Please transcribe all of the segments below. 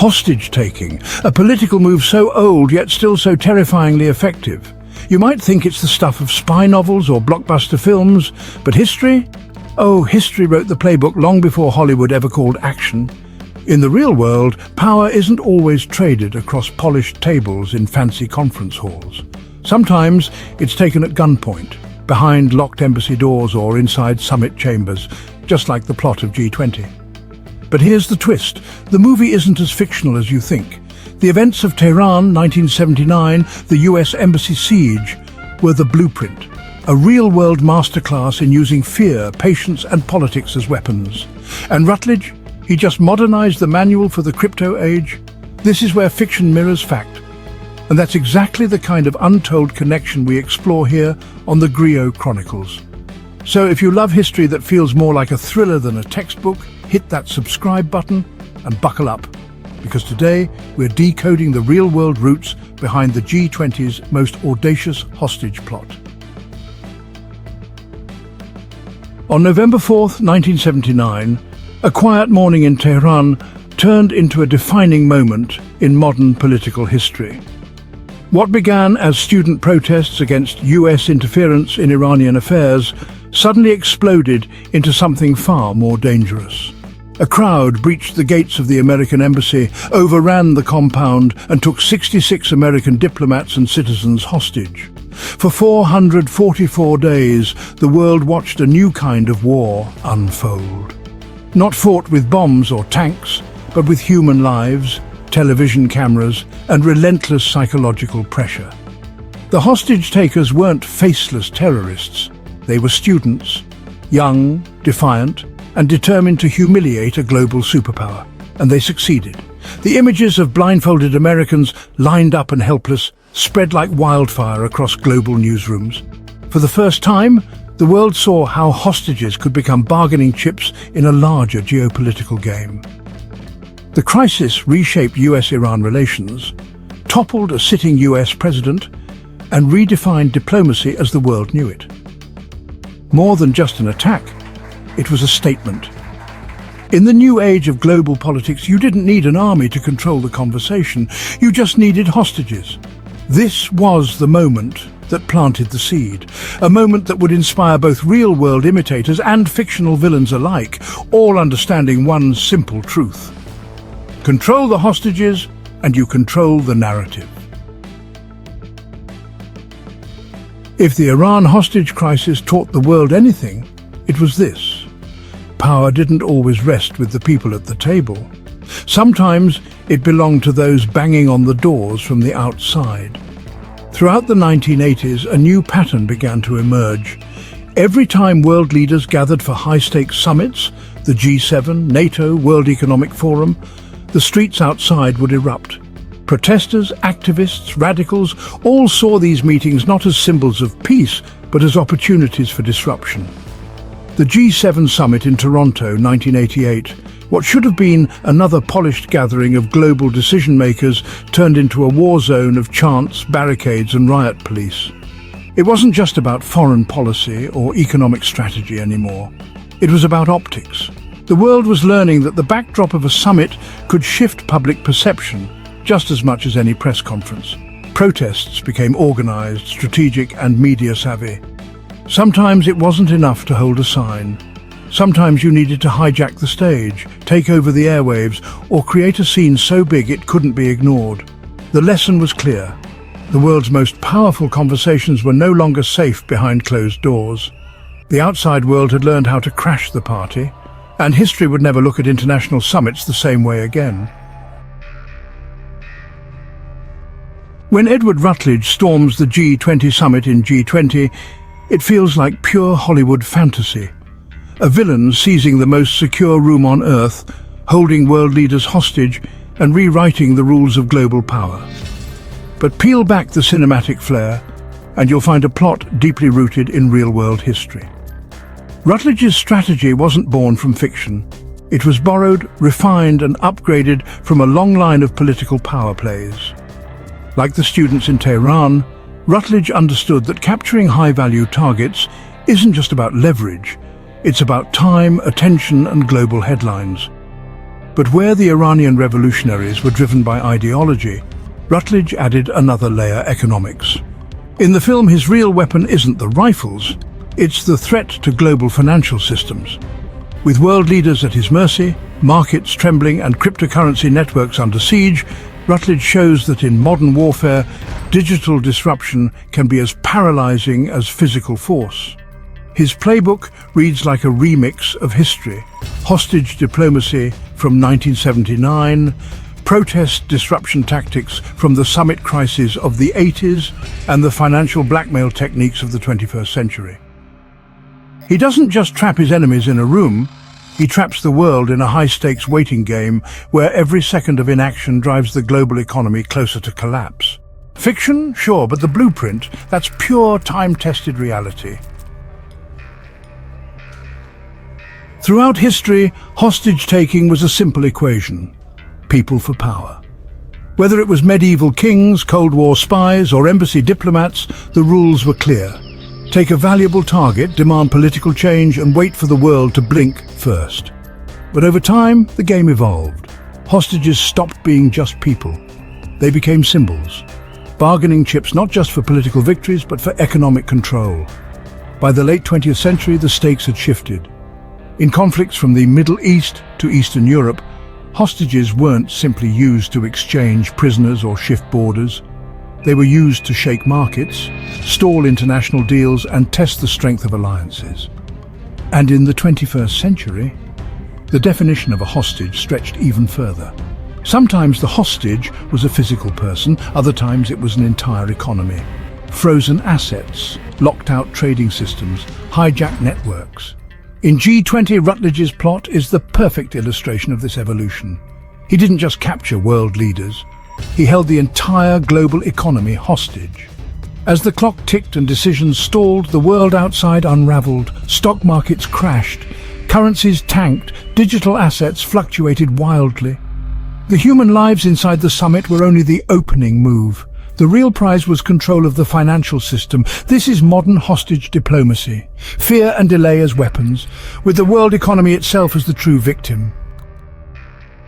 Hostage-taking, a political move so old yet still so terrifyingly effective. You might think it's the stuff of spy novels or blockbuster films, but history? Oh, history wrote the playbook long before Hollywood ever called action. In the real world, power isn't always traded across polished tables in fancy conference halls. Sometimes it's taken at gunpoint, behind locked embassy doors or inside summit chambers, just like the plot of G20. But here's the twist. The movie isn't as fictional as you think. The events of Tehran, 1979, the US Embassy siege, were the blueprint. A real-world masterclass in using fear, patience and politics as weapons. And Rutledge? He just modernized the manual for the crypto age? This is where fiction mirrors fact. And that's exactly the kind of untold connection we explore here on the Griot Chronicles. So if you love history that feels more like a thriller than a textbook, hit that subscribe button and buckle up. Because today we're decoding the real-world roots behind the G20's most audacious hostage plot. On November 4th, 1979, a quiet morning in Tehran turned into a defining moment in modern political history. What began as student protests against US interference in Iranian affairs suddenly exploded into something far more dangerous. A crowd breached the gates of the American embassy, overran the compound and took 66 American diplomats and citizens hostage. For 444 days, the world watched a new kind of war unfold. Not fought with bombs or tanks, but with human lives, television cameras, and relentless psychological pressure. The hostage-takers weren't faceless terrorists. They were students, young, defiant, and determined to humiliate a global superpower. And they succeeded. The images of blindfolded Americans lined up and helpless spread like wildfire across global newsrooms. For the first time, the world saw how hostages could become bargaining chips in a larger geopolitical game. The crisis reshaped US-Iran relations, toppled a sitting US president, and redefined diplomacy as the world knew it. More than just an attack, it was a statement. In the new age of global politics, you didn't need an army to control the conversation. You just needed hostages. This was the moment that planted the seed, a moment that would inspire both real-world imitators and fictional villains alike, all understanding one simple truth. Control the hostages, and you control the narrative. If the Iran hostage crisis taught the world anything, it was this. Power didn't always rest with the people at the table. Sometimes it belonged to those banging on the doors from the outside. Throughout the 1980s, a new pattern began to emerge. Every time world leaders gathered for high-stakes summits, the G7, NATO, World Economic Forum, the streets outside would erupt. Protesters, activists, radicals all saw these meetings not as symbols of peace, but as opportunities for disruption. The G7 summit in Toronto, 1988, what should have been another polished gathering of global decision-makers turned into a war zone of chants, barricades and riot police. It wasn't just about foreign policy or economic strategy anymore. It was about optics. The world was learning that the backdrop of a summit could shift public perception just as much as any press conference. Protests became organized, strategic and media-savvy. Sometimes it wasn't enough to hold a sign. Sometimes you needed to hijack the stage, take over the airwaves, or create a scene so big it couldn't be ignored. The lesson was clear. The world's most powerful conversations were no longer safe behind closed doors. The outside world had learned how to crash the party, and history would never look at international summits the same way again. When Edward Rutledge storms the G20 summit in G20, it feels like pure Hollywood fantasy. A villain seizing the most secure room on Earth, holding world leaders hostage and rewriting the rules of global power. But peel back the cinematic flair and you'll find a plot deeply rooted in real-world history. Rutledge's strategy wasn't born from fiction. It was borrowed, refined and upgraded from a long line of political power plays. Like the students in Tehran, Rutledge understood that capturing high-value targets isn't just about leverage, it's about time, attention and global headlines. But where the Iranian revolutionaries were driven by ideology, Rutledge added another layer: economics. In the film, his real weapon isn't the rifles, it's the threat to global financial systems. With world leaders at his mercy, markets trembling and cryptocurrency networks under siege, Rutledge shows that in modern warfare, digital disruption can be as paralyzing as physical force. His playbook reads like a remix of history: hostage diplomacy from 1979, protest disruption tactics from the summit crisis of the 80s, and the financial blackmail techniques of the 21st century. He doesn't just trap his enemies in a room, he traps the world in a high-stakes waiting game where every second of inaction drives the global economy closer to collapse. Fiction? Sure, but the blueprint, that's pure time-tested reality. Throughout history, hostage-taking was a simple equation: people for power. Whether it was medieval kings, Cold War spies, or embassy diplomats, the rules were clear. Take a valuable target, demand political change, and wait for the world to blink first. But over time, the game evolved. Hostages stopped being just people. They became symbols, bargaining chips not just for political victories, but for economic control. By the late 20th century, the stakes had shifted. In conflicts from the Middle East to Eastern Europe, hostages weren't simply used to exchange prisoners or shift borders. They were used to shake markets, stall international deals, and test the strength of alliances. And in the 21st century, the definition of a hostage stretched even further. Sometimes the hostage was a physical person, other times it was an entire economy. Frozen assets, locked-out trading systems, hijacked networks. In G20, Rutledge's plot is the perfect illustration of this evolution. He didn't just capture world leaders, he held the entire global economy hostage. As the clock ticked and decisions stalled, the world outside unraveled. Stock markets crashed, currencies tanked, digital assets fluctuated wildly. The human lives inside the summit were only the opening move. The real prize was control of the financial system. This is modern hostage diplomacy. Fear and delay as weapons, with the world economy itself as the true victim.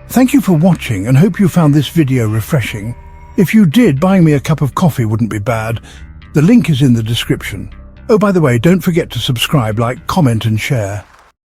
Thank you for watching and hope you found this video refreshing. If you did, buying me a cup of coffee wouldn't be bad. The link is in the description. Oh, by the way, don't forget to subscribe, like, comment and share.